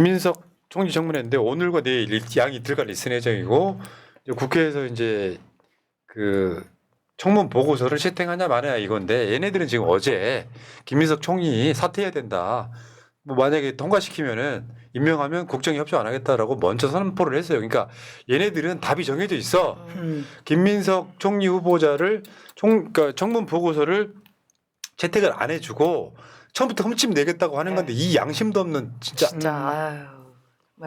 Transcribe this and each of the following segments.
김민석 총리 청문회인데 오늘과 내일 양이 들어갈 리슨 예정이고 국회에서 이제 그 청문 보고서를 채택하냐 마냐 이건데 얘네들은 지금 어제 김민석 총리 사퇴해야 된다. 뭐 만약에 통과시키면은 임명하면 국정에 협조 안 하겠다라고 먼저 선포를 했어요. 그러니까 얘네들은 답이 정해져 있어. 김민석 총리 후보자를 그러니까 청문 보고서를 채택을 안 해주고 처음부터 흠집 내겠다고 하는 건데 이 양심도 없는 진짜. 아유.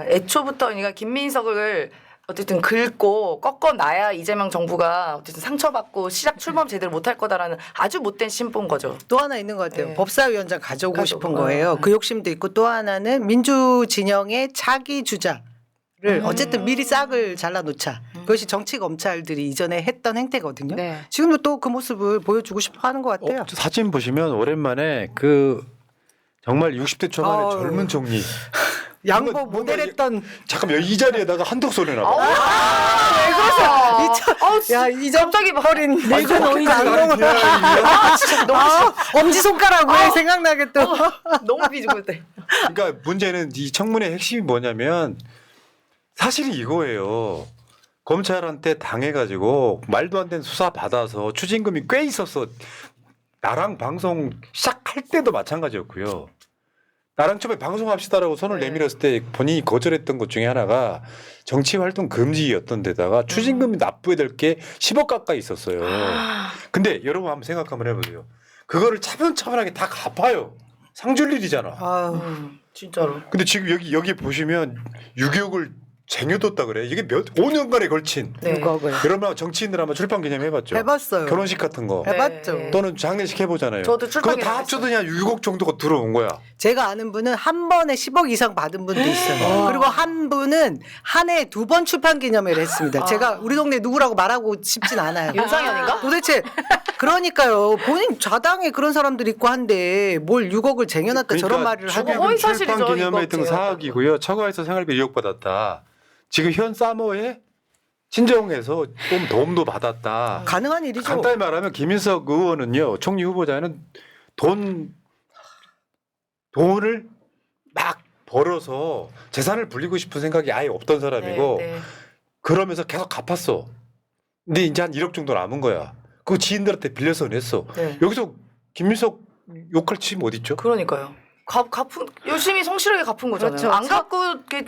애초부터 그러니까 김민석을 어쨌든 긁고 꺾어놔야 이재명 정부가 어쨌든 상처받고 시작 출범 제대로 못할 거다라는 아주 못된 심보인 거죠. 또 하나 있는 것 같아요. 네. 법사위원장 가져오고 싶은 거예요. 그 욕심도 있고 또 하나는 민주 진영의 차기 주자를 어쨌든 미리 싹을 잘라놓자. 그것이 정치 검찰들이 이전에 했던 행태거든요. 네. 지금도 또 그 모습을 보여주고 싶어 하는 것 같아요. 저 사진 보시면 오랜만에 그 정말 60대 초반의 아유. 젊은 총리. 양복 뭔가 모델했던 잠깐만 이 자리에다가 한독 소리 나. 왜 그러세요? 야 이전 갑자기 막 버린 늙은 오이 나는 진짜 너무 엄지 손가락으로 생각나게 또. 너무 비주고 때. 그러니까 문제는 이 청문회 핵심이 뭐냐면 사실이 이거예요. 검찰한테 당해가지고 말도 안 되는 수사 받아서 추징금이 꽤 있었어. 나랑 방송 시작할 때도 마찬가지였고요. 나랑 처음에 방송합시다라고 손을 네. 내밀었을 때 본인이 거절했던 것 중에 하나가 정치활동 금지였던 데다가 추징금이 납부해야 될 게 10억 가까이 있었어요. 근데 여러분 한번 생각 한번 해보세요. 그거를 차분차분하게 다 갚아요. 상줄 일이잖아. 아유. 진짜로. 근데 지금 여기 보시면 6억을 쟁여뒀다 그래. 이게 5년간에 걸친. 네. 그러면 정치인들 아마 출판 기념 해봤죠. 해봤어요. 결혼식 같은 거. 해봤죠. 네. 또는 장례식 해보잖아요. 저도 출판 그거 다 기념 합쳐도 그냥 6억 정도가 들어온 거야. 제가 아는 분은 한 번에 10억 이상 받은 분도 있어요. 그리고 한 분은 한 해에 2번 출판 기념회를 했습니다. 제가 우리 동네 누구라고 말하고 싶진 않아요. 윤상현인가? 도대체 그러니까요. 본인 좌당에 그런 사람들 있고 한데 뭘 6억을 쟁여놨다 저런 말을 저거 하고. 허위 사실이죠, 출판 기념회 이거 등 쟁여놨다고. 4억이고요. 처가에서 생활비 2억 받았다. 지금 현 사모에 친정에서 좀 도움도 받았다. 가능한 일이죠. 간단히 말하면 김인석 의원은요. 총리 후보자는 돈을 막 벌어서 재산을 불리고 싶은 생각이 아예 없던 사람이고 네, 네. 그러면서 계속 갚았어. 근데 이제 한 1억 정도 남은 거야. 그거 지인들한테 빌려서 냈어. 네. 여기서 김민석 욕할 치면 어디 있죠? 그러니까요. 갚은 열심히 성실하게 갚은 거잖아요. 그렇죠. 안 갚고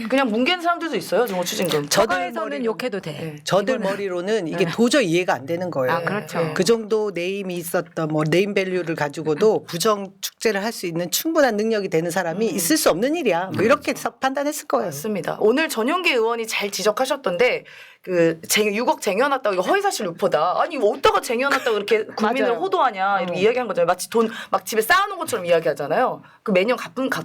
그냥 뭉개는 사람들도 있어요. 정말 추징금. 저가에서는 욕해도 돼. 네. 저들 머리로는 이게 네. 도저히 이해가 안 되는 거예요. 아, 그렇죠. 네. 그 정도 네임이 있었던 뭐 네임 밸류를 가지고도 부정 축제를 할 수 있는 충분한 능력이 되는 사람이 있을 수 없는 일이야. 뭐 이렇게 판단했을 거예요. 맞습니다. 오늘 전용기 의원이 잘 지적하셨던데 그 6억 쟁여놨다고 이거 허위사실 유포다. 아니 뭐 어디다가 쟁여놨다고 이렇게 국민을 맞아요. 호도하냐 이렇게 이야기한 거잖아요. 마치 돈 막 집에 쌓아놓은 것처럼 이야기하잖아요. 그 매년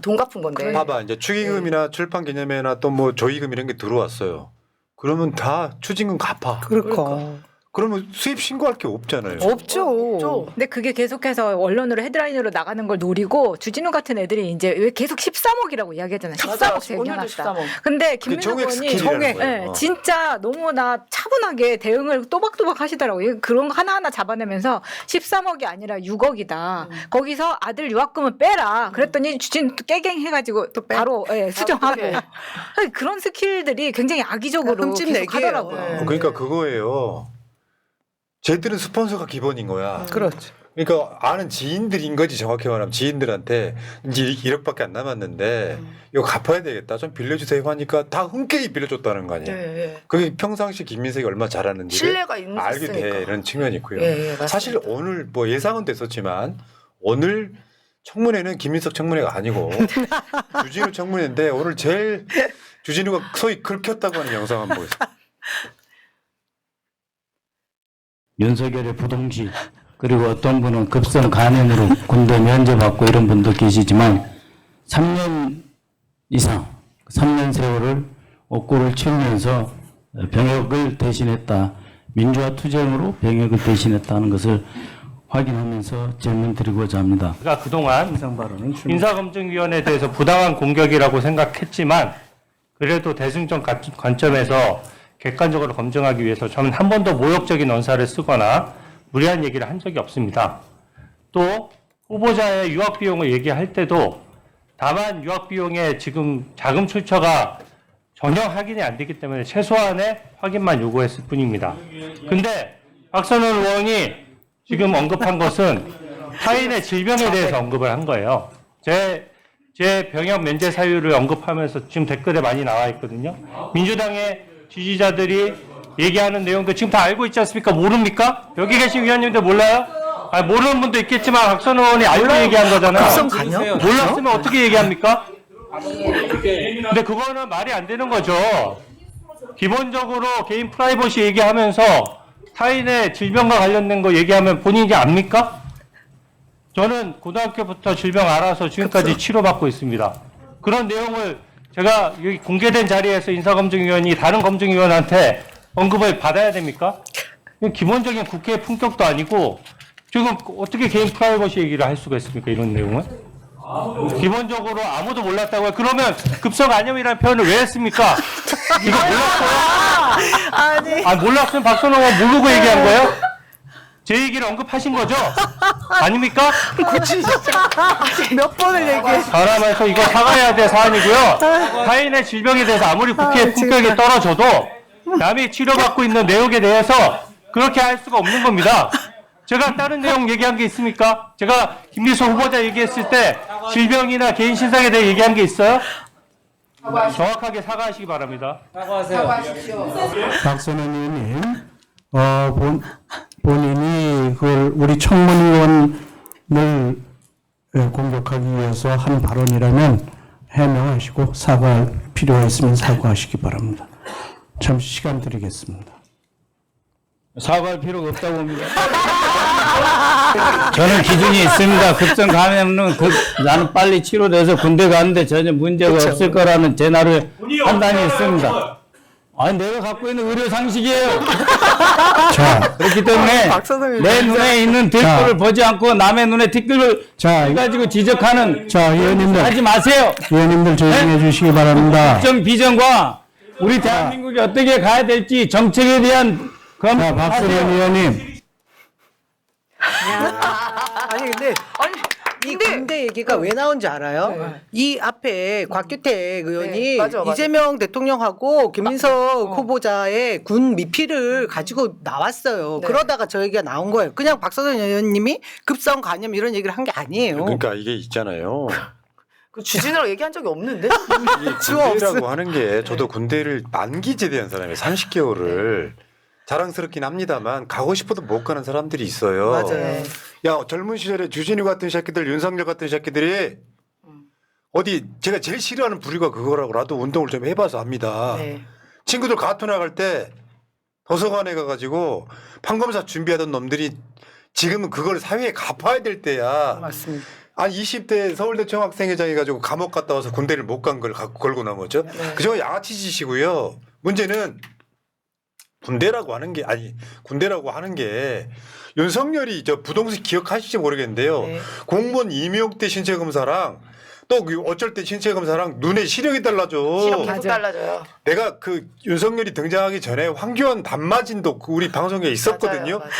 돈 갚은 건데. 봐봐 이제 축의금이나 출판 기념회나 또 뭐 조의금 이런 게 들어왔어요. 그러면 다 추징금 갚아. 그러니까. 그러면 수입 신고할 게 없잖아요. 없죠. 근데 그게 계속해서 언론으로 헤드라인으로 나가는 걸 노리고 주진우 같은 애들이 이제 왜 계속 13억이라고 이야기하잖아요. 13억 오늘도 쟁여놨다. 13억. 근데 그게 김민석 정액 의원이 스킬이라는 거예요. 네, 진짜 너무나 차분하게 대응을 또박또박 하시더라고요. 그런 거 하나하나 잡아내면서 13억이 아니라 6억이다. 거기서 아들 유학금은 빼라. 그랬더니 주진 깨갱 해가지고 또 바로 수정하고 네. 그런 스킬들이 굉장히 악의적으로 흠집 계속 내기예요. 하더라고요. 네. 그러니까 그거예요. 쟤들은 스폰서가 기본인 거야. 그렇죠. 그러니까 아는 지인들인 거지 정확히 말하면 지인들한테 이제 1억밖에 안 남았는데 이거 갚아야 되겠다. 좀 빌려주세요 하니까 다 흔쾌히 빌려줬다는 거 아니야. 네. 그게 평상시 김민석이 얼마나 잘하는지 신뢰가 알게 있으니까. 되는 측면이 있고요. 맞습니다. 사실 오늘 뭐 예상은 됐었지만 오늘 청문회는 김민석 청문회가 아니고 주진우 청문회인데 오늘 제일 주진우가 소위 긁혔다고 하는 영상 한번 보겠습니다. 윤석열의 부동지 그리고 어떤 분은 급성 간염으로 군대 면제받고 이런 분도 계시지만 3년 이상 3년 세월을 옥고를 치르면서 병역을 대신했다. 민주화 투쟁으로 병역을 대신했다는 것을 확인하면서 질문드리고자 합니다. 제가 그동안 이상 발언은 인사검증위원회에 대해서 부당한 공격이라고 생각했지만 그래도 대승적 관점에서 객관적으로 검증하기 위해서 저는 한 번도 모욕적인 언사를 쓰거나 무리한 얘기를 한 적이 없습니다. 또 후보자의 유학 비용을 얘기할 때도 다만 유학 비용에 지금 자금 출처가 전혀 확인이 안 됐기 때문에 최소한의 확인만 요구했을 뿐입니다. 근데 박선원 의원이 지금 언급한 것은 타인의 질병에 대해서 언급을 한 거예요. 제 병역 면제 사유를 언급하면서 지금 댓글에 많이 나와 있거든요. 민주당의 지지자들이 얘기하는 내용도 지금 다 알고 있지 않습니까? 모릅니까? 여기 계신 위원님들 몰라요? 아니, 모르는 분도 있겠지만 박선원 의원이 알고 얘기한 거잖아요. 급성 간염? 몰랐으면 어떻게 얘기합니까? 근데 그거는 말이 안 되는 거죠. 기본적으로 개인 프라이버시 얘기하면서 타인의 질병과 관련된 거 얘기하면 본인이 압니까? 저는 고등학교부터 질병 알아서 지금까지 치료받고 있습니다. 그런 내용을 제가 여기 공개된 자리에서 인사검증위원이 다른 검증위원한테 언급을 받아야 됩니까? 이건 기본적인 국회의 품격도 아니고 지금 어떻게 개인 프라이버시 얘기를 할 수가 있습니까? 이런 내용은? 기본적으로 아무도 몰랐다고요. 그러면 급성 간염이라는 표현을 왜 했습니까? 이거 몰랐어요? 아니 몰랐으면 박선호 의원 모르고 얘기한 거예요? 제 얘기를 언급하신 거죠? 아닙니까? 몇 번을 얘기해. 사람에서 이거 사과해야 될 사안이고요. 타인의 질병에 대해서 아무리 국회의 품격이 떨어져도 남이 치료받고 있는 내용에 대해서 그렇게 할 수가 없는 겁니다. 제가 다른 내용 얘기한 게 있습니까? 제가 김미수 후보자 얘기했을 때 질병이나 개인 신상에 대해 얘기한 게 있어요? 정확하게 사과하시기 바랍니다. 박선원 의원님, 본인이 그걸 우리 청문위원을 공격하기 위해서 한 발언이라면 해명하시고 사과할 필요가 있으면 사과하시기 바랍니다. 잠시 시간 드리겠습니다. 사과할 필요가 없다고 봅니다. 저는 기준이 있습니다. 급성 감염은 나는 빨리 치료돼서 군대 가는데 전혀 문제가 없을 거라는 제 나름의 판단이 있습니다. 아니 내가 갖고 있는 의료 상식이에요. 자, 그렇기 때문에 내 눈에 있는 뒷골을 보지 않고 남의 눈에 뒷골을 가지고 지적하는 의원님들 하지 마세요. 의원님들 조용해 주시기 바랍니다. 국정 비전과 우리 대한민국이 어떻게 가야 될지 정책에 대한 박선원 의원님. 아니 근데 이 군대 얘기가 왜 나온지 알아요? 이 앞에 곽규택 의원이 네, 맞아. 이재명 대통령하고 김민석 후보자의 군 미필을 가지고 나왔어요. 네. 그러다가 저 얘기가 나온 거예요. 그냥 박선원 의원님이 급성 간염 이런 얘기를 한 게 아니에요. 그러니까 이게 있잖아요. 그 주진우라고 얘기한 적이 없는데? 이 군대라고 하는 게 저도 군대를 만기 제대한 사람이에요. 30개월을. 자랑스럽긴 합니다만 가고 싶어도 못 가는 사람들이 있어요. 맞아요. 야 젊은 시절에 주진우 같은 새끼들, 윤석열 같은 새끼들이 어디 제가 제일 싫어하는 부류가 그거라고 나도 운동을 좀 해봐서 압니다. 네. 친구들 가토 나갈 때 도서관에 가가지고 판검사 준비하던 놈들이 지금은 그걸 사회에 갚아야 될 때야. 맞습니다. 한 20대 서울대 총학생회장 해가지고 감옥 갔다 와서 군대를 못 간 걸 걸고 나온 거죠. 네. 그저 양아치 짓이고요. 문제는 군대라고 하는 게 윤석열이 저 부동산 기억하실지 모르겠는데요. 네. 공무원 임용 때 신체 검사랑 또 어쩔 때 신체 검사랑 눈의 시력이 달라져. 시력 계속 달라져요. 내가 그 윤석열이 등장하기 전에 황교안 단마진도 우리 방송에 있었거든요. 맞아요.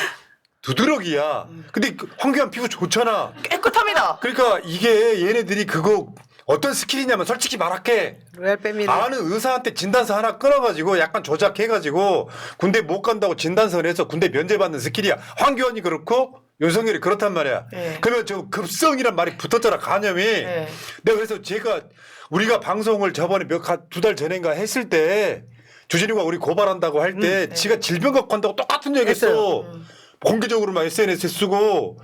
두드러기야. 근데 그 황교안 피부 좋잖아. 깨끗합니다. 그러니까 이게 얘네들이 그거 어떤 스킬이냐면 솔직히 말할게. 로얄 패밀리. 아는 의사한테 진단서 하나 끊어가지고 약간 조작해가지고 군대 못 간다고 진단서 내서 군대 면제받는 스킬이야. 황교안이 그렇고 윤석열이 그렇단 말이야. 네. 그러면 저 급성이란 말이 붙었잖아 간염이. 네. 내가 그래서 우리가 방송을 저번에 두 달 전인가 했을 때 주진우가 우리 고발한다고 할 때 지가 질병 갖고 한다고 똑같은 얘기했어. 공개적으로 막 SNS에 쓰고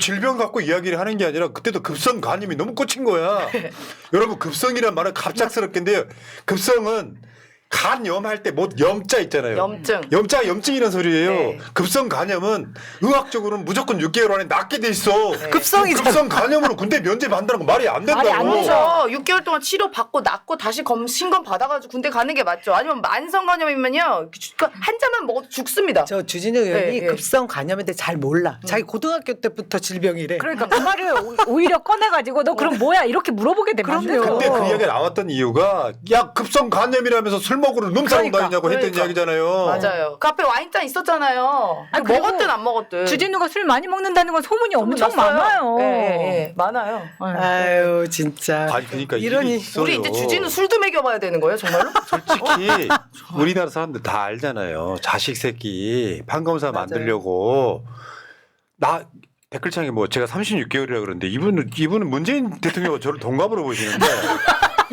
질병 갖고 이야기를 하는 게 아니라 그때도 급성 간염이 너무 꽂힌 거야. 여러분 급성이란 말은 갑작스럽겠는데요. 급성은 간염할 때 뭐 염자 있잖아요. 염증. 염자가 염증이라는 소리예요. 네. 급성 간염은 의학적으로는 무조건 6개월 안에 낫게 돼 있어. 급성이잖아. 급성 간염으로 군대 면제받는다는 건 말이 안 된다고. 말이 안 되죠. 그렇죠. 6개월 동안 치료 받고 낫고 다시 신검 받아가지고 군대 가는 게 맞죠. 아니면 만성 간염이면요 한 잔만 먹어도 죽습니다. 저 주진우 의원이 네. 급성 간염에 대해 잘 몰라. 자기 고등학교 때부터 질병이래. 그러니까 그 말을 오히려 꺼내가지고 너 그럼 뭐야 이렇게 물어보게 되면 안 그럼요. 되죠. 그때 그 이야기가 나왔던 이유가 야 급성 간염이라면서 술 먹으러 놈싸고 다니냐고 했던 그러니까. 이야기잖아요. 맞아요. 그 앞에 와인잔 있었잖아요. 아니, 그리고 먹었든 안 먹었든. 주진우가 술 많이 먹는다는 건 소문이 엄청 났어요. 많아요. 예, 많아요. 아유 진짜. 아니 그러니까 이러니 일이 있어요. 우리 이제 주진우 술도 먹여봐야 되는 거예요, 정말로? 솔직히 우리나라 사람들 다 알잖아요. 자식 새끼 판검사 맞아요. 만들려고 나 댓글창에 뭐 제가 36개월이라 그러는데 이분은 문재인 대통령과 저를 동갑으로 보시는데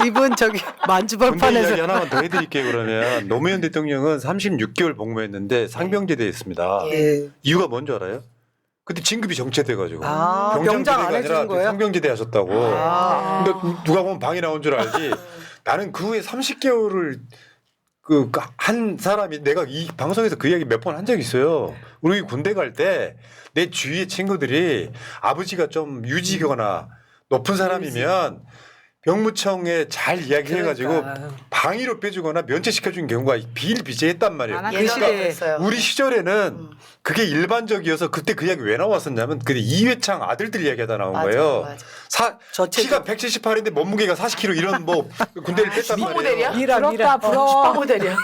이분 저기 군대 만주벌판에서 이야기 하나만 더 해드릴게요. 그러면 노무현 대통령은 36개월 복무했는데 상병제대에 있습니다. 예. 이유가 뭔지 알아요? 그때 진급이 정체돼가지고 아, 병장 병장 안 부대가 해주는 아니라 거예요? 상병제대 하셨다고. 아. 근데 누가 보면 방이 나온 줄 알지. 나는 그 후에 30개월을 그 한 사람이 내가 이 방송에서 그 이야기 몇 번 한 적이 있어요. 우리 군대 갈 때 내 주위의 친구들이 아버지가 좀 유지거나 높은 사람이면 병무청에 잘 이야기해가지고 그러니까. 방위로 빼주거나 면제시켜준 경우가 비일비재했단 말이에요. 많았죠. 그 예전에 시대에 그랬어요. 우리 시절에는 그게 일반적이어서 그때 그 이야기 왜 나왔었냐면 그때 이회창 아들들 이야기하다 나온 맞아, 거예요. 맞아. 키가 178인데 몸무게가 40kg 이런 뭐 군대를 뺐단 슈퍼모델이야? 말이에요. 부럽다, 부러워. 슈퍼모델이야.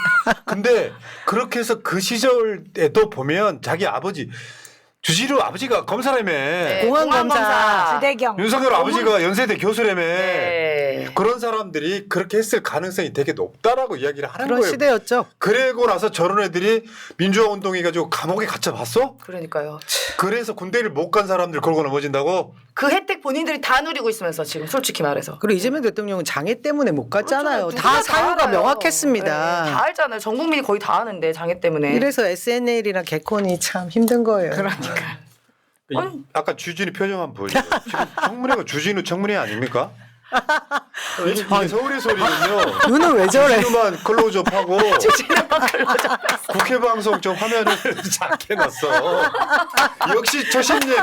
근데 그렇게 해서 그 시절에도 보면 자기 아버지 주지로 아버지가 검사라며 네, 공안검사. 주대경. 윤석열 아버지가 연세대 교수라며 네. 그런 사람들이 그렇게 했을 가능성이 되게 높다라고 이야기를 하는 그런 거예요. 시대였죠. 그러고 나서 저런 애들이 민주화 운동해가지고 감옥에 갇혀봤어? 그러니까요. 그래서 군대를 못 간 사람들 걸고 넘어진다고? 그 혜택 본인들이 다 누리고 있으면서 지금 솔직히 말해서. 그리고 이재명 대통령은 장애 때문에 못 갔잖아요. 그렇죠. 다 누구나 사유가 알아요. 명확했습니다. 네, 다 알잖아요. 전 국민이 거의 다 아는데 장애 때문에. 이래서 SNL이랑 개콘이 참 힘든 거예요. 그러니까. 아니. 아까 주진우 표정 한번 보여줘요. 지금 청문회가 주진우 청문회 아닙니까? 이게 서울의 소리는요. 눈은 왜 저래? 주진우만 클로즈업하고 주진우만 클로즈업. 국회 방송 저 화면을 작게 놨어. 역시 처신님.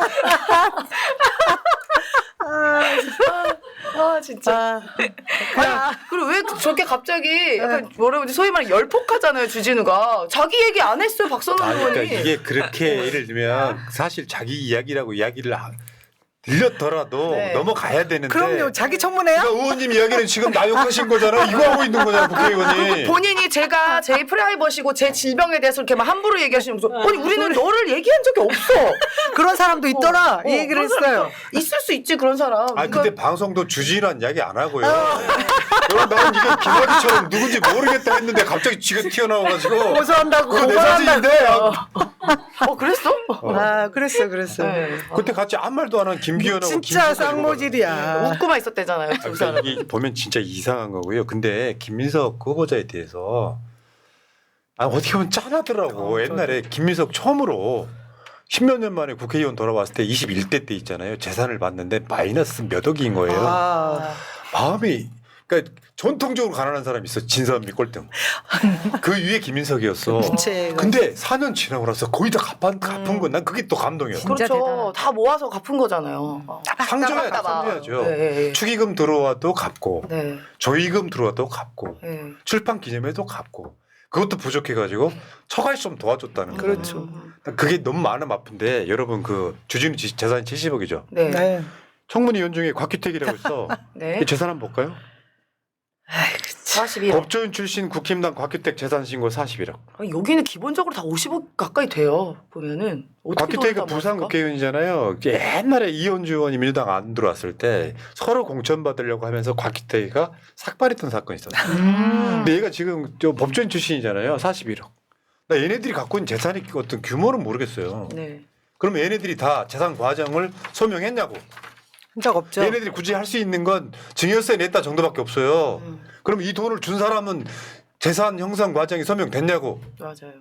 아 진짜. 아니, 그리고 왜 저렇게 갑자기 약간 뭐라 그러지 소위 말해 열폭하잖아요 주진우가. 자기 얘기 안 했어요 박선호 아, 의원이. 그러니까 이게 그렇게 예를 들면 사실 자기 이야기라고 이야기를 들렸더라도 네. 넘어가야 되는데. 그럼요. 자기 청문회야? 그러니까 의원님 이야기는 지금 나욕하신 거잖아. 이거 하고 있는 거잖아 국회의원이. 본인이 제가 제 프라이버시고 제 질병에 대해서 이렇게 막 함부로 얘기하시는 거. 아니 우리는 너를 얘기한 적이 없어. 그런 사람도 있더라. 이 얘기를 그런 사람 했어요. 있을 수 있지 그런 사람. 아 그러니까 근데 방송도 주진우란 이야기 안 하고요. 여러분 나는 이게 김학의처럼 누군지 모르겠다 했는데 갑자기 지가 튀어나와가지고 고소한다고 그거 내 고발한다고. 사진인데. 그랬어? 아, 그랬어. 네. 그때 같이 아무 말도 안 한 김기현하고 진짜 김민석 쌍모질이야. 웃고만 있었대잖아요. 두 그러니까 사람. 이게 보면 진짜 이상한 거고요. 근데 김민석 후보자에 대해서 어떻게 보면 짠하더라고. 옛날에 김민석 처음으로 10몇 년 만에 국회의원 돌아왔을 때 21대 때 있잖아요. 재산을 봤는데 마이너스 몇 억인 거예요. 아, 마음이 그러니까 전통적으로 가난한 사람이 있어. 진선미 꼴등. 그 위에 김민석이었어. 부채가. 근데 4년 지나고 나서 거의 다 갚은 건 난 그게 또 감동이었어. 진짜 그렇죠. 대단하다. 다 모아서 갚은 거잖아요. 상줘야 따박따박. 상줘야죠. 네, 네. 축의금 들어와도 갚고 네. 조의금 들어와도 갚고 네. 출판 기념회도 갚고 그것도 부족해가지고 처가에 좀 도와줬다는 거예요. 그렇죠. 그게 너무 마음 아픈데 여러분 그 주진우 재산이 70억이죠. 네. 네. 네. 청문위원 중에 곽규택이라고 있어. 이 재산 한번 볼까요? 41억. 법조인 출신 국힘당 곽규택 재산 신고 41억. 여기는 기본적으로 다 50억 가까이 돼요. 보면은. 어떻게 곽규택이 돈을 다 부산 모았을까? 국회의원이잖아요. 옛날에 이현주 의원이 민주당 안 들어왔을 때 서로 공천 받으려고 하면서 곽규택이가 삭발했던 사건이 있었어요. 근데 얘가 지금 저 법조인 출신이잖아요. 41억. 나 얘네들이 갖고 있는 재산의 어떤 규모는 모르겠어요. 네. 그러면 얘네들이 다 재산 과정을 소명했냐고. 한 적 없죠. 얘네들이 굳이 할 수 있는 건 증여세 냈다 정도밖에 없어요. 그럼 이 돈을 준 사람은 재산 형성 과정이 소명됐냐고. 맞아요.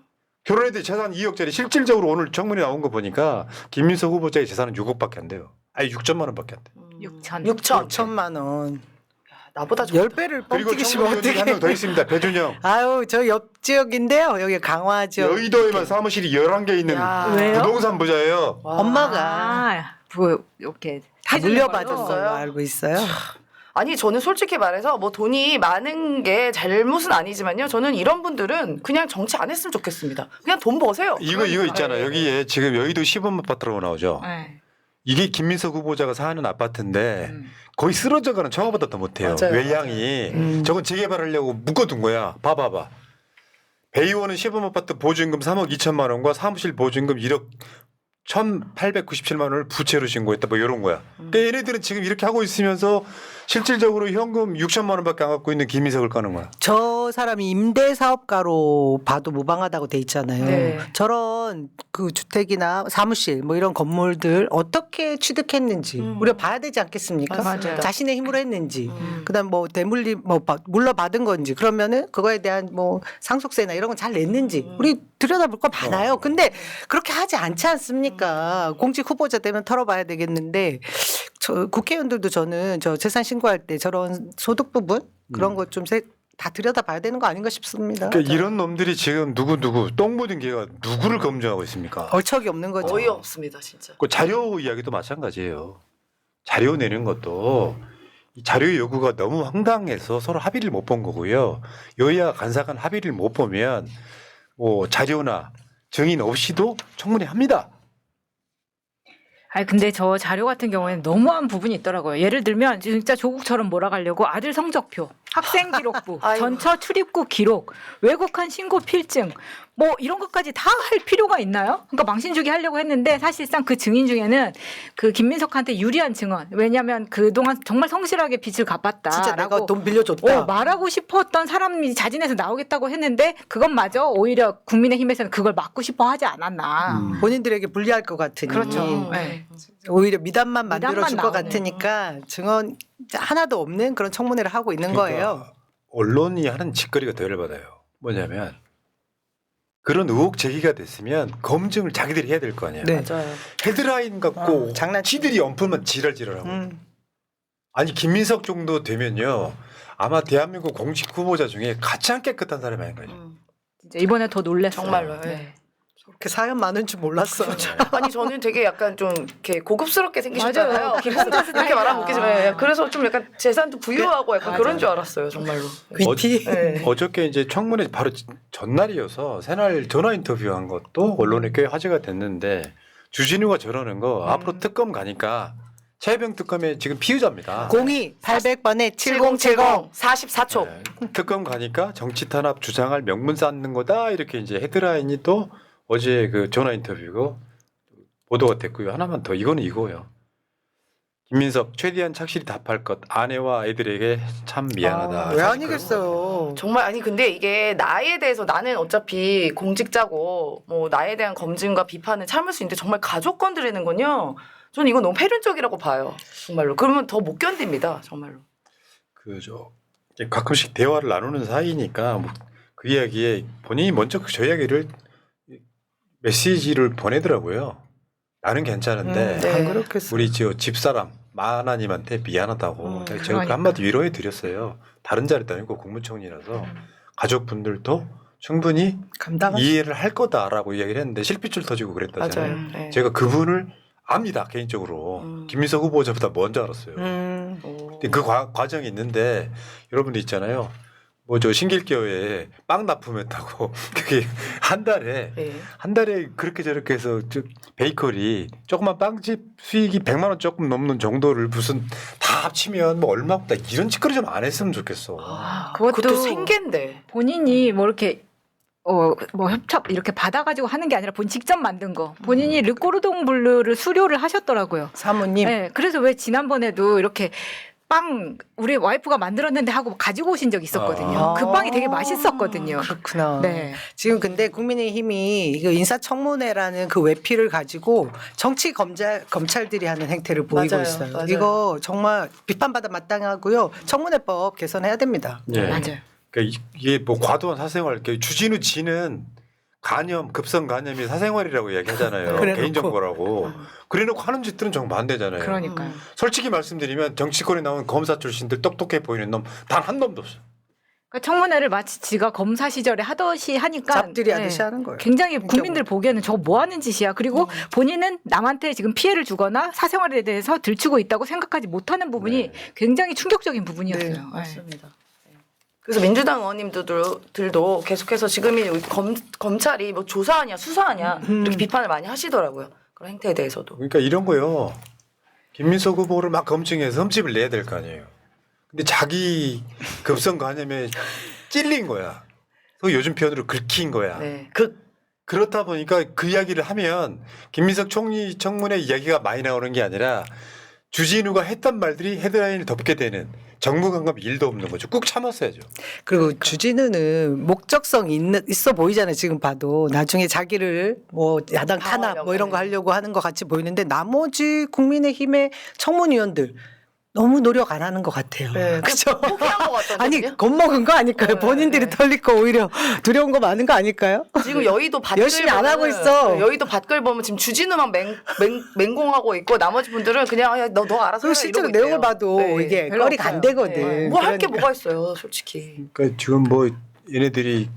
결혼했더니 재산 2억짜리 실질적으로 오늘 청문회 나온 거 보니까 김민석 후보자의 재산은 6억밖에 안 돼요. 아니 6천만 원밖에 안 돼. 6천. 6천만 원. 나보다 좋다. 10배를 그리고 뻥튀기시면 청문회 어떻게. 한 명 더 있습니다. 배준영. 아유, 저 옆 지역인데요. 여기 강화 지역. 여의도에만 사무실이 11개 있는 야. 왜요? 부동산 부자예요. 와. 엄마가 뭐 이렇게 다 해주는 물려받은 걸로. 걸로 알고 있어요. 아니 저는 솔직히 말해서 뭐 돈이 많은 게 잘못은 아니지만요. 저는 이런 분들은 그냥 정치 안 했으면 좋겠습니다. 그냥 돈 버세요. 이거 있잖아. 여기에 지금 여의도 시범 아파트라고 나오죠. 네. 이게 김민석 후보자가 사는 아파트인데 거의 쓰러져가는 저거보다 더 못해요. 맞아요. 외양이 저건 재개발하려고 묶어둔 거야. 봐봐봐. 베이원은 시범 아파트 보증금 3억 2천만 원과 사무실 보증금 1억 1,897만 원을 부채로 신고했다. 뭐 이런 거야. 그러니까 얘네들은 지금 이렇게 하고 있으면서 실질적으로 현금 6천만 원밖에 안 갖고 있는 김민석을 까는 거야. 저 사람이 임대 사업가로 봐도 무방하다고 돼 있잖아요. 네. 저런 그 주택이나 사무실 뭐 이런 건물들 어떻게 취득했는지 우리가 봐야 되지 않겠습니까? 맞습니다. 자신의 힘으로 했는지, 그다음 뭐 대물림 뭐 물러받은 건지, 그러면은 그거에 대한 뭐 상속세나 이런 건 잘 냈는지 우리 들여다볼 거 많아요. 근데 그렇게 하지 않지 않습니까? 공직 후보자 되면 털어봐야 되겠는데. 저 국회의원들도 저는 저 재산 신고할 때 저런 소득 부분 그런 것 좀 다 들여다봐야 되는 거 아닌가 싶습니다. 그러니까 이런 놈들이 지금 누구 똥 묻은 개가 누구를 검증하고 있습니까? 얼척이 없는 거죠. 어이없습니다 진짜. 그 자료 이야기도 마찬가지예요. 자료 내는 것도 이 자료 요구가 너무 황당해서 서로 합의를 못 본 거고요. 여야 간사 간 합의를 못 보면 뭐 자료나 증인 없이도 충분히 합니다. 아니 근데 저 자료 같은 경우에는 너무한 부분이 있더라고요. 예를 들면 진짜 조국처럼 몰아가려고 아들 성적표, 학생 기록부, 아이고. 전처 출입국 기록, 외국한 신고 필증 뭐 이런 것까지 다 할 필요가 있나요? 그러니까 망신주기 하려고 했는데 사실상 그 증인 중에는 그 김민석한테 유리한 증언. 왜냐하면 그동안 정말 성실하게 빚을 갚았다. 진짜 내가 돈 빌려줬다. 말하고 싶었던 사람이 자진해서 나오겠다고 했는데 그것마저 오히려 국민의힘에서는 그걸 막고 싶어 하지 않았나. 본인들에게 불리할 것 같으니 그렇죠. 네. 오히려 미담만 만들어줄 것 나오네. 같으니까 증언 하나도 없는 그런 청문회를 하고 있는 거예요. 언론이 하는 짓거리가 더 열받아요. 뭐냐면 그런 의혹 제기가 됐으면 검증을 자기들이 해야 될 거 아니에요. 네. 맞아요. 헤드라인 갖고 장난치- 지들이 엉풀면 지랄지랄하고. 아니 김민석 정도 되면요. 아마 대한민국 공직 후보자 중에 가장 깨끗한 사람이 아닌가요? 진짜 이번에 더 놀랐어요. 정말로요. 네. 그렇게 사연 많은 줄 몰랐어. 아니 저는 되게 약간 좀 이렇게 고급스럽게 생기셨잖아요. 맞아요. 김홍자 이렇게 말하면 웃기지만 스타일이야. 그래서 좀 약간 재산도 부유하고 약간 그런 줄 알았어요 정말로. 위티. 네. 어저께 이제 청문회 바로 전날이어서 새날 전화 인터뷰한 것도 언론에 꽤 화제가 됐는데 주진우가 저러는 거 앞으로 특검 가니까 최병 특검의 지금 피의자입니다. 02-800번에 7070. 44초. 네. 특검 가니까 정치 탄압 주장할 명분 쌓는 거다 이렇게 이제 헤드라인이 또 어제 그 전화 인터뷰고 보도가 됐고요. 하나만 더 이거는 이거예요. 김민석 최대한 착실히 답할 것 아내와 아이들에게 참 미안하다. 왜 아니겠어요. 정말 아니 근데 이게 나에 대해서 나는 어차피 공직자고 뭐 나에 대한 검증과 비판을 참을 수 있는데 정말 가족 건드리는 건요. 저는 이건 너무 패륜적이라고 봐요. 정말로. 그러면 더 못 견딥니다. 정말로. 그저 가끔씩 대화를 나누는 사이니까 뭐 그 이야기에 본인이 먼저 저 이야기를 메시지를 보내더라고요. 나는 괜찮은데 네. 안 그렇겠어. 우리 저 집사람 마하나님한테 미안하다고 제가 그 그러니까. 한마디 위로해 드렸어요. 다른 자리도 아니고 국무총리라서 가족분들도 충분히 감당할 이해를 할 거다라고 이야기를 했는데 실핏줄 터지고 그랬다잖아요. 맞아요. 네. 제가 그분을 압니다 개인적으로. 김민석 후보자보다 먼저 알았어요. 오. 근데 그 과정이 있는데 여러분들 있잖아요. 뭐 저 신길교에 빵 납품했다고 그게 한 달에 그렇게 저렇게 해서 저 베이커리 조그만 빵집 수익이 100만 원 조금 넘는 정도를 무슨 다 합치면 뭐 얼마보다 이런 짓거리 좀 안 했으면 좋겠어. 그것도 생계인데. 본인이 뭐 이렇게 뭐 협찬 이렇게 받아가지고 하는 게 아니라 본 직접 만든 거. 본인이 르꼬르동 블루를 수료를 하셨더라고요. 사모님. 네, 그래서 왜 지난번에도 이렇게 빵 우리 와이프가 만들었는데 하고 가지고 오신 적 있었거든요. 그 빵이 되게 맛있었거든요. 그렇구나. 네. 지금 근데 국민의힘이 이거 인사청문회라는 그 외피를 가지고 정치 검찰들이 하는 행태를 보이고 맞아요. 있어요. 맞아요. 이거 정말 비판받아 마땅하고요. 청문회법 개선해야 됩니다. 예. 맞아요. 그러니까 이게 뭐 과도한 사생활, 주진우 지는 간염, 급성 간염이 사생활이라고 이야기하잖아요. 그래놓고. 개인정보라고. 그래놓고 하는 짓들은 정반대잖아요. 그러니까요. 솔직히 말씀드리면 정치권에 나온 검사 출신들 똑똑해 보이는 놈 단 한 놈도 없어요. 그러니까 청문회를 마치 지가 검사 시절에 하듯이 하니까 잡들이 하듯이 하는 거예요. 굉장히 인격으로. 국민들 보기에는 저거 뭐 하는 짓이야. 그리고 본인은 남한테 지금 피해를 주거나 사생활에 대해서 들추고 있다고 생각하지 못하는 부분이 굉장히 충격적인 부분이었어요. 네, 네. 맞습니다. 그래서 민주당 의원님들도 계속해서 지금 이 검찰이 뭐 조사하냐 수사하냐 이렇게 비판을 많이 하시더라고요. 그런 행태에 대해서도. 그러니까 이런 거요. 김민석 후보를 막 검증해서 흠집을 내야 될 거 아니에요. 근데 자기 급성 간염에 찔린 거야. 그 요즘 표현으로 긁힌 거야. 네. 그렇다 보니까 그 이야기를 하면 김민석 총리 청문회 이야기가 많이 나오는 게 아니라 주진우가 했던 말들이 헤드라인을 덮게 되는 정무 감각 1도 없는 거죠. 꾹 참았어야죠. 그리고 주진우는 목적성 있어 보이잖아요. 지금 봐도 나중에 자기를 뭐 야당 탄압 뭐 이런 거 하려고 하는 것 같이 보이는데 나머지 국민의힘의 청문위원들 너무 노력 안 하는 것 같아요. 네. 그렇죠? 포기한 것 같던데. 아니 겁먹은 거 아닐까요? 네, 본인들이 네. 털릴 거 오히려 두려운 거 많은 거 아닐까요? 지금 여의도 밭글 열심히 안 하고 있어. 여의도 밭글 보면 지금 주진우만 맹공하고 있고 나머지 분들은 그냥 야, 너 알아서 그리고 해라 실제로 이러고 내용을 있대요. 봐도 네, 이게 별로 거리가 안 없어요. 되거든. 네. 뭐 할 게 그러니까. 뭐가 있어요, 솔직히. 그러니까 지금 뭐 얘네들이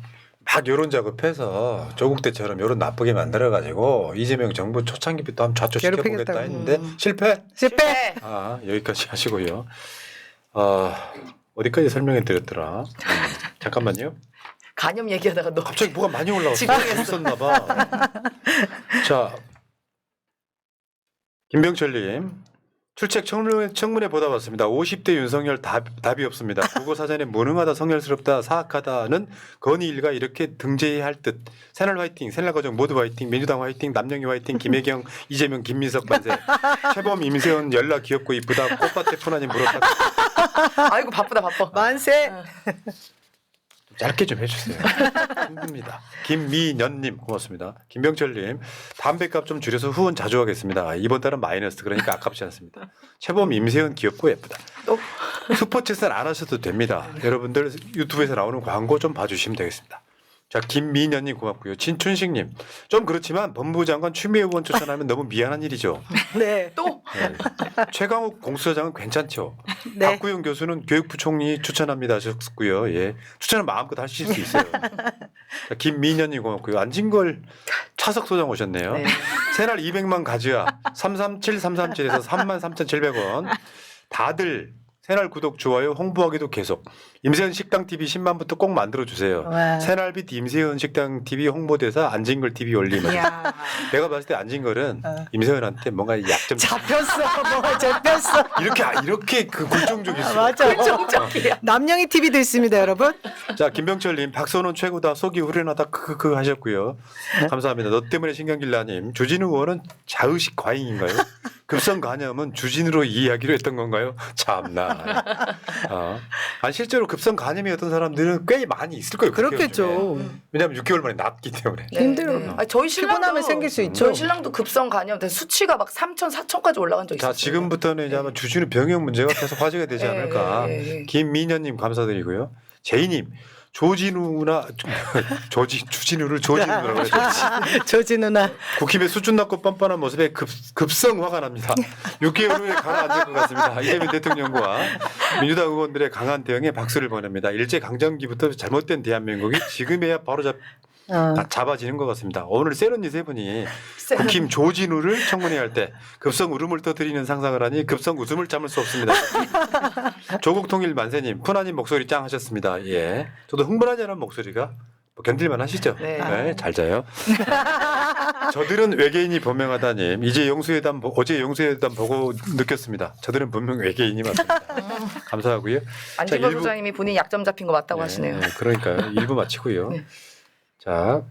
막 여론 작업해서 조국 때처럼 여론 나쁘게 만들어가지고 이재명 정부 초창기부터 한번 좌초시켜보겠다 괴롭히겠다고. 했는데 실패? 실패. 아 여기까지 하시고요. 어디까지 설명해 드렸더라? 잠깐만요. 간염 얘기하다가 너 갑자기 뭐가 많이 올라왔어. 지방에서. 있었나 봐. 자, 김병철님. 출첵 청문회 보다 봤습니다. 50대 윤석열 답이 없습니다. 국어사전에 무능하다, 성열스럽다, 사악하다는 건의 일가 이렇게 등재해야 할 듯. 새날 화이팅, 새날 가족 모두 화이팅, 민주당 화이팅, 남영희 화이팅, 김혜경, 이재명, 김민석 만세. 최범, 임세훈 연락 귀엽고 이쁘다. 꽃밭에 푸나니 물었다. 아이고 바쁘다 바빠. 만세. 짧게 좀 해주세요. 힘듭니다. 김미년님 고맙습니다. 김병철님 담배값 좀 줄여서 후원 자주 하겠습니다. 이번 달은 마이너스 그러니까 아깝지 않습니다. 최범 임세훈 귀엽고 예쁘다. 슈퍼챗은 안 하셔도 됩니다. 여러분들 유튜브에서 나오는 광고 좀 봐주시면 되겠습니다. 자 김미년님 고맙고요. 진춘식님 좀 그렇지만 법무부 장관 추미애 의원 추천하면 너무 미안한 일이죠. 네. 또 네. 최강욱 공수처장은 괜찮죠. 네. 박구영 교수는 교육부 총리 추천합니다 하셨고요. 예. 추천은 마음껏 하실 수 있어요. 자, 김민현님 고맙고요. 안진걸 차석 소장 오셨네요. 네. 새날 200만 가즈아 337337에서 33,700원. 다들 새날 구독 좋아요 홍보하기도 계속. 임세현 식당 TV 10만부터 꼭 만들어 주세요. 와. 새날빛 임세현 식당 TV 홍보대사 안진걸 TV 올리면. 야. 내가 봤을 때 안진걸은 임세현한테 뭔가 약점 잡혔어. 뭐가 잡혔어. 이렇게 그 굴종적일 수. 맞아. 정적이야. 남영희 TV도 있습니다, 여러분. 자 김병철님 박선원 최고다 속이 후련하다 크크크 하셨고요. 감사합니다. 너 때문에 신경질나님 주진우 의원은 자의식 과잉인가요? 급성 간염은 주진우로 이해하기로 했던 건가요? 참나. 아니 실제로 급성 간염이 어떤 사람들은 꽤 많이 있을 거예요. 그렇겠죠. 왜냐하면 6개월 만에 낫기 때문에. 네, 힘들어. 네. 아니, 저희 신랑도 피곤하면 생길 수 있죠. 저희 신랑도 급성 간염 수치가 막 3,000, 4,000까지 올라간 적 있어요. 자 지금부터는 이제 아마 주진우 병역 문제가 계속 화제가 되지 네, 않을까. 네, 네. 김민현님 감사드리고요. 제이님 조진우나 주진우를 조진우라고 해서 조지 누나. 국힘의 수준 낮고 뻔뻔한 모습에 급성 화가 납니다. 6개월 후에 가라앉을 것 같습니다. 이재명 대통령과 민주당 의원들의 강한 대응에 박수를 보냅니다. 일제 강점기부터 잘못된 대한민국이 지금에야 바로 잡아지는 것 같습니다. 오늘 세런니 세 분이 국힘 조진우를 청문회 할 때 급성 울음을 터뜨리는 상상을 하니 급성 웃음을 참을 수 없습니다. 조국 통일 만세님 푸나님 목소리 짱 하셨습니다. 예, 저도 흥분하지 않은 목소리가 뭐 견딜만 하시죠? 네. 잘 자요. 저들은 외계인이 분명하다님 어제 영수회담 보고 느꼈습니다. 저들은 분명 외계인이 맞습니다. 감사하고요. 안진걸 일부- 소장님이 본인 약점 잡힌 거 맞다고 하시네요. 그러니까요. 1부 마치고요. 네. 자